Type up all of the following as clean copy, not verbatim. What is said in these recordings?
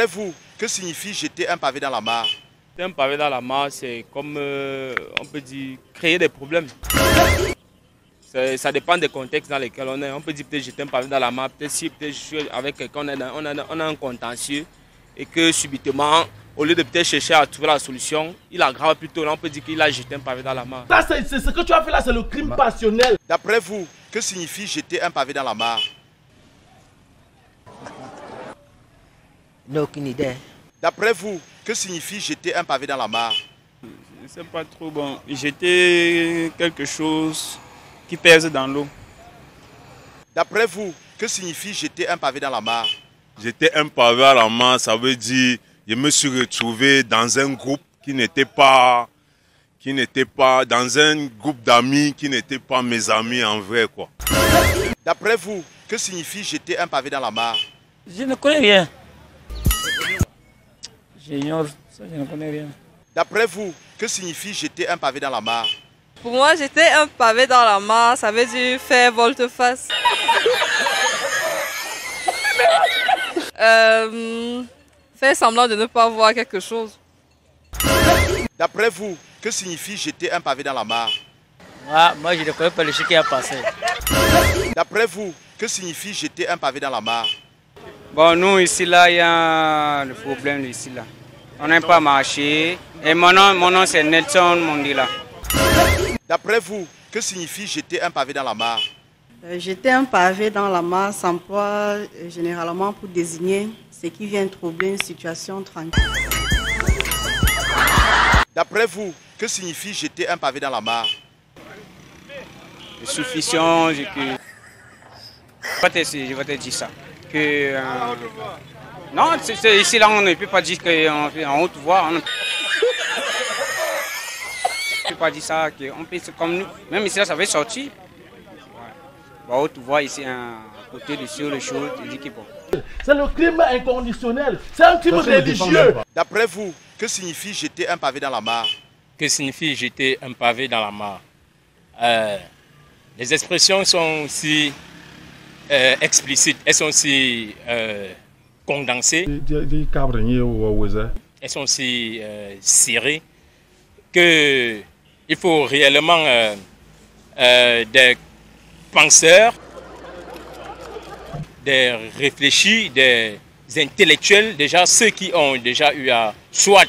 D'après vous, que signifie jeter un pavé dans la mare? Jeter un pavé dans la mare, c'est comme, on peut dire, créer des problèmes. Ça dépend des contextes dans lesquels on est. On peut dire peut-être jeter un pavé dans la mare, peut-être si je suis avec quelqu'un, on a un contentieux et que subitement, au lieu de peut-être chercher à trouver la solution, il aggrave plutôt. Là, on peut dire qu'il a jeté un pavé dans la mare. Ça, c'est ce que tu as fait là, c'est le crime passionnel. D'après vous, que signifie jeter un pavé dans la mare? Aucune idée. D'après vous, que signifie jeter un pavé dans la mare? Je ne sais pas trop. Bon, jeter quelque chose qui pèse dans l'eau. D'après vous, que signifie jeter un pavé dans la mare? Jeter un pavé à la mare, ça veut dire je me suis retrouvé dans un groupe qui n'était pas dans un groupe d'amis qui n'étaient pas mes amis en vrai, quoi. D'après vous, que signifie jeter un pavé dans la mare? Je ne connais rien. J'ignore ça, je ne connais rien. D'après vous, que signifie jeter un pavé dans la mare? Pour moi, jeter un pavé dans la mare, ça veut dire faire volte-face. Faire semblant de ne pas voir quelque chose. D'après vous, que signifie jeter un pavé dans la mare? Moi, je ne connais pas le chic qui a passé. D'après vous, que signifie jeter un pavé dans la mare? Bon, nous, ici, là, il y a le problème ici, là. On n'a pas marché. Et mon nom c'est Nelson Mondila. D'après vous, que signifie jeter un pavé dans la mare? Jeter un pavé dans la mare s'emploie généralement pour désigner ce qui vient troubler une situation tranquille. D'après vous, que signifie jeter un pavé dans la mare? Suffisant, je vais te dire ça. Que, non, ici là on ne peut pas dire qu'en haute voix, on ne peut pas dire ça, qu'on peut, comme nous, même ici là ça va sortir. Ouais. En haute voix ici, à côté de sur le show, tu dis qu'il bon. C'est le crime inconditionnel, c'est un crime religieux. D'après vous, que signifie jeter un pavé dans la mare? Que signifie jeter un pavé dans la mare? Les expressions sont aussi explicites, elles sont aussi condensées, elles sont aussi serrées, qu'il faut réellement des penseurs, des réfléchis, des intellectuels, déjà ceux qui ont déjà eu à soit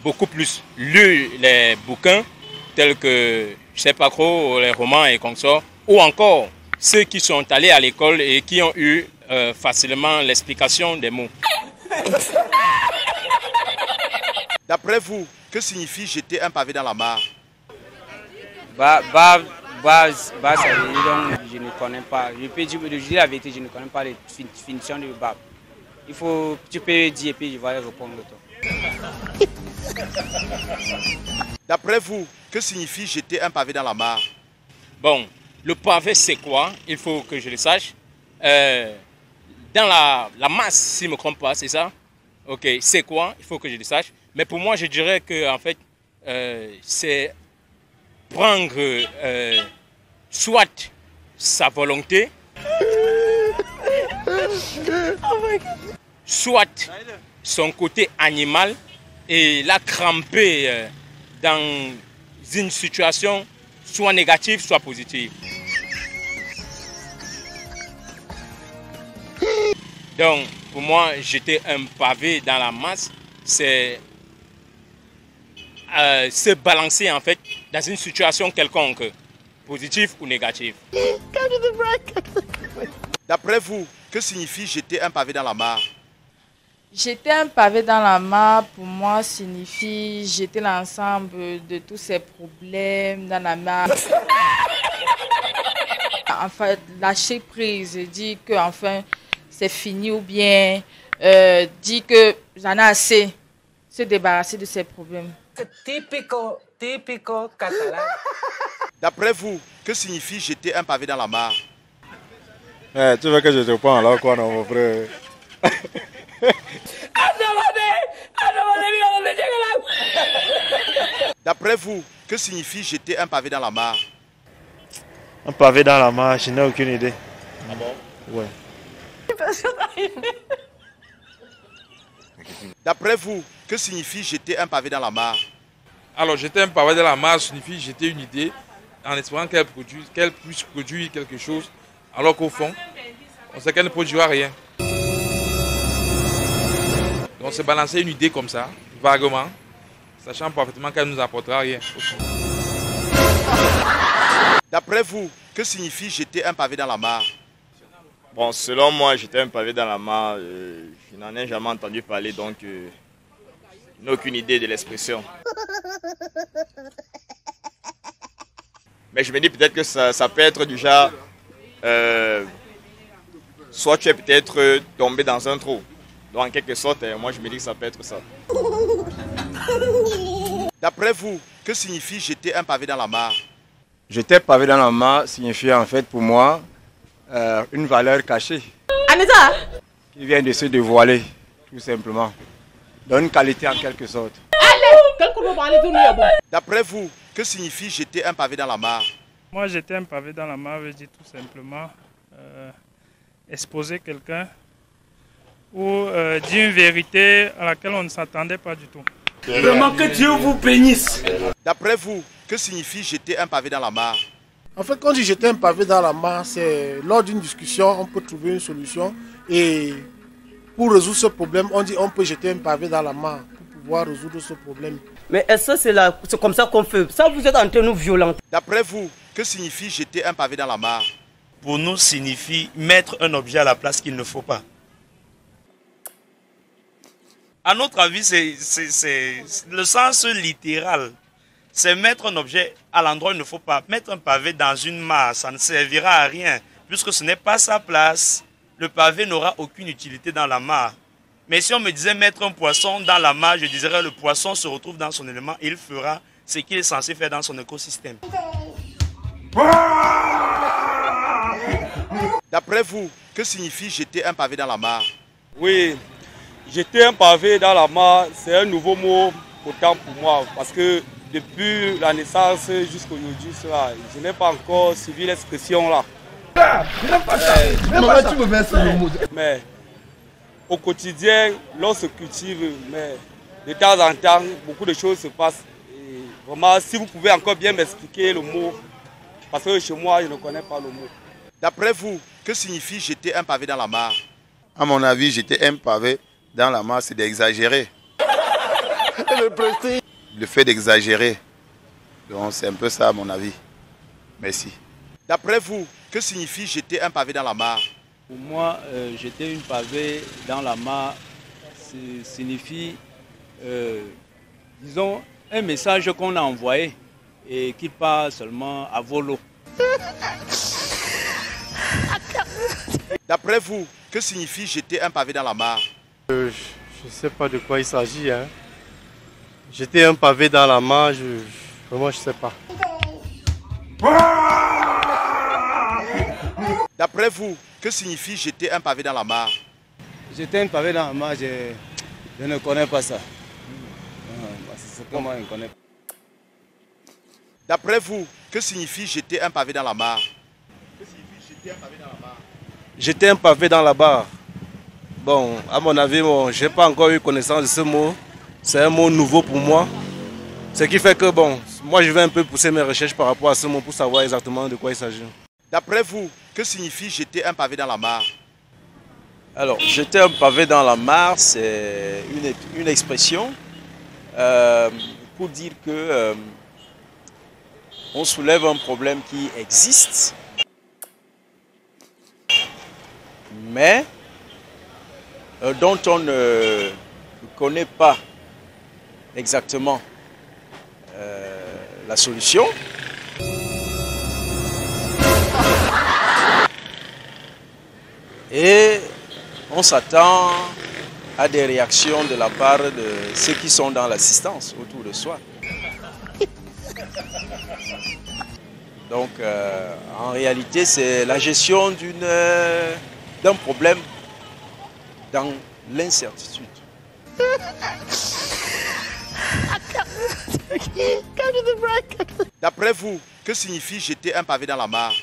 beaucoup plus lu les bouquins tels que, je sais pas trop, les romans et consorts, ou encore ceux qui sont allés à l'école et qui ont eu facilement l'explication des mots. D'après vous, que signifie jeter un pavé dans la mare? Ça veut dire donc, je ne connais pas. Je peux dire la vérité, je ne connais pas les définitions de bab. Tu peux dire et puis je vais répondre toi. D'après vous, que signifie jeter un pavé dans la mare? Bon, le pavé c'est quoi? Il faut que je le sache. Dans la masse, si je ne me trompe pas, c'est ça? Ok, c'est quoi? Il faut que je le sache. Mais pour moi, je dirais que en fait, c'est prendre soit sa volonté, soit son côté animal et la cramper dans une situation soit négative, soit positive. Donc, pour moi, jeter un pavé dans la masse, c'est se balancer en fait dans une situation quelconque, positive ou négative. D'après vous, que signifie jeter un pavé dans la mare? Jeter un pavé dans la mare, pour moi, signifie jeter l'ensemble de tous ces problèmes dans la mare. En fait, lâcher prise, dire que enfin c'est fini ou bien dire que j'en ai assez, se débarrasser de ces problèmes. Typico catalan. D'après vous, que signifie jeter un pavé dans la mare? Tu veux que je te parle alors quoi, non, mon frère? D'après vous, que signifie jeter un pavé dans la mare? Un pavé dans la mare, je n'ai aucune idée. Ah bon? Ouais. D'après vous, que signifie jeter un pavé dans la mare? Alors, jeter un pavé dans la mare signifie jeter une idée en espérant qu'elle puisse produire quelque chose, alors qu'au fond, on sait qu'elle ne produira rien. Donc, c'est balancer une idée comme ça, vaguement, sachant parfaitement qu'elle ne nous apportera rien. D'après vous, que signifie jeter un pavé dans la mare? Bon, selon moi, jeter un pavé dans la mare, je n'en ai jamais entendu parler, donc je n'ai aucune idée de l'expression. Mais je me dis peut-être que ça peut être du genre, soit tu es peut-être tombé dans un trou. Donc en quelque sorte, moi je me dis que ça peut être ça. D'après vous, que signifie jeter un pavé dans la mare? Jeter un pavé dans la mare signifie en fait pour moi une valeur cachée. Anita, qui vient de se dévoiler, tout simplement. Donne une qualité en quelque sorte. D'après vous, que signifie jeter un pavé dans la mare? Moi, jeter un pavé dans la mare veut dire tout simplement exposer quelqu'un ou dire une vérité à laquelle on ne s'attendait pas du tout. Vraiment que Dieu vous bénisse. D'après vous, que signifie jeter un pavé dans la mare? En fait, quand je jeter un pavé dans la mare, c'est lors d'une discussion, on peut trouver une solution. Et pour résoudre ce problème, on dit on peut jeter un pavé dans la mare pour pouvoir résoudre ce problème. mais est-ce que c'est comme ça qu'on fait? Ça, vous êtes entre nous violents. D'après vous, que signifie jeter un pavé dans la mare? Pour nous, signifie mettre un objet à la place qu'il ne faut pas. À notre avis, c'est le sens littéral. C'est mettre un objet à l'endroit où il ne faut pas. Mettre un pavé dans une mare, ça ne servira à rien. Puisque ce n'est pas sa place, le pavé n'aura aucune utilité dans la mare. Mais si on me disait mettre un poisson dans la mare, je dirais le poisson se retrouve dans son élément et il fera ce qu'il est censé faire dans son écosystème. D'après vous, que signifie jeter un pavé dans la mare? Oui, jeter un pavé dans la mare, c'est un nouveau mot autant pour moi. Parce que depuis la naissance jusqu'à aujourd'hui, je n'ai pas encore suivi l'expression là. Mais au quotidien, l'on se cultive, mais de temps en temps, beaucoup de choses se passent. Et vraiment, si vous pouvez encore bien m'expliquer le mot, parce que chez moi, je ne connais pas le mot. D'après vous, que signifie jeter un pavé dans la mare? À mon avis, jeter un pavé dans la mare, c'est d'exagérer. Le fait d'exagérer. Donc c'est un peu ça à mon avis. Merci. D'après vous, que signifie jeter un pavé dans la mare? Pour moi, jeter une pavé dans la mare signifie, disons, un message qu'on a envoyé et qui part seulement à volo. D'après vous, que signifie jeter un pavé dans la mare? Je ne sais pas de quoi il s'agit. Hein. Jeter un pavé dans la mare, vraiment je ne sais pas. D'après vous, que signifie jeter un pavé dans la mare? Jeter un pavé dans la mare, je ne connais pas ça. C'est comment je ne connais pas. D'après vous, que signifie jeter un pavé dans la mare? Jeter un pavé dans la mare. Bon, à mon avis, je n'ai pas encore eu connaissance de ce mot. C'est un mot nouveau pour moi. Ce qui fait que, bon, moi je vais un peu pousser mes recherches par rapport à ce mot pour savoir exactement de quoi il s'agit. D'après vous, que signifie jeter un pavé dans la mare? Alors, jeter un pavé dans la mare, c'est une expression pour dire que on soulève un problème qui existe, mais dont on ne connaît pas exactement la solution. Et on s'attend à des réactions de la part de ceux qui sont dans l'assistance autour de soi. Donc, en réalité, c'est la gestion d'un problème dans l'incertitude. D'après vous, que signifie jeter un pavé dans la mare?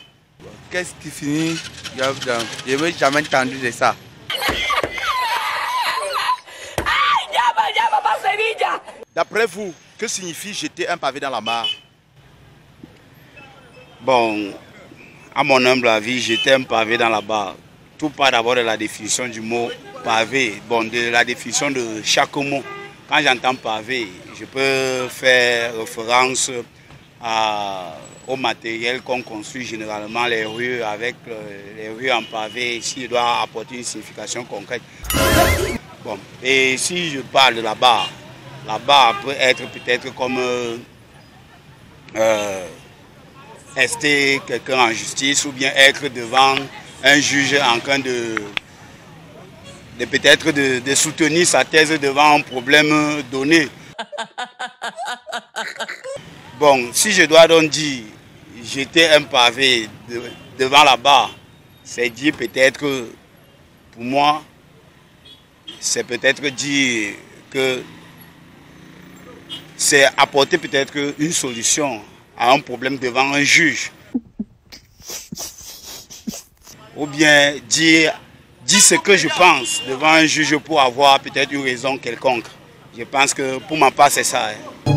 Qu'est-ce qui signifie? Je n'ai jamais entendu de ça. D'après vous, que signifie jeter un pavé dans la mare? Bon, à mon humble avis, jeter un pavé dans la mare. Tout part d'abord de la définition du mot pavé, bon, de la définition de chaque mot. Quand j'entends pavé, je peux faire référence au matériel qu'on construit généralement les rues avec les rues en pavé, s'il doit apporter une signification concrète. Bon, et si je parle de la barre peut être peut-être comme rester quelqu'un en justice ou bien être devant un juge en train de peut-être de soutenir sa thèse devant un problème donné. Bon, si je dois donc dire jeter un pavé devant la barre, c'est dire peut-être, pour moi, c'est peut-être dire que c'est apporter peut-être une solution à un problème devant un juge. Ou bien dire ce que je pense devant un juge pour avoir peut-être une raison quelconque. Je pense que pour ma part, c'est ça. Hein.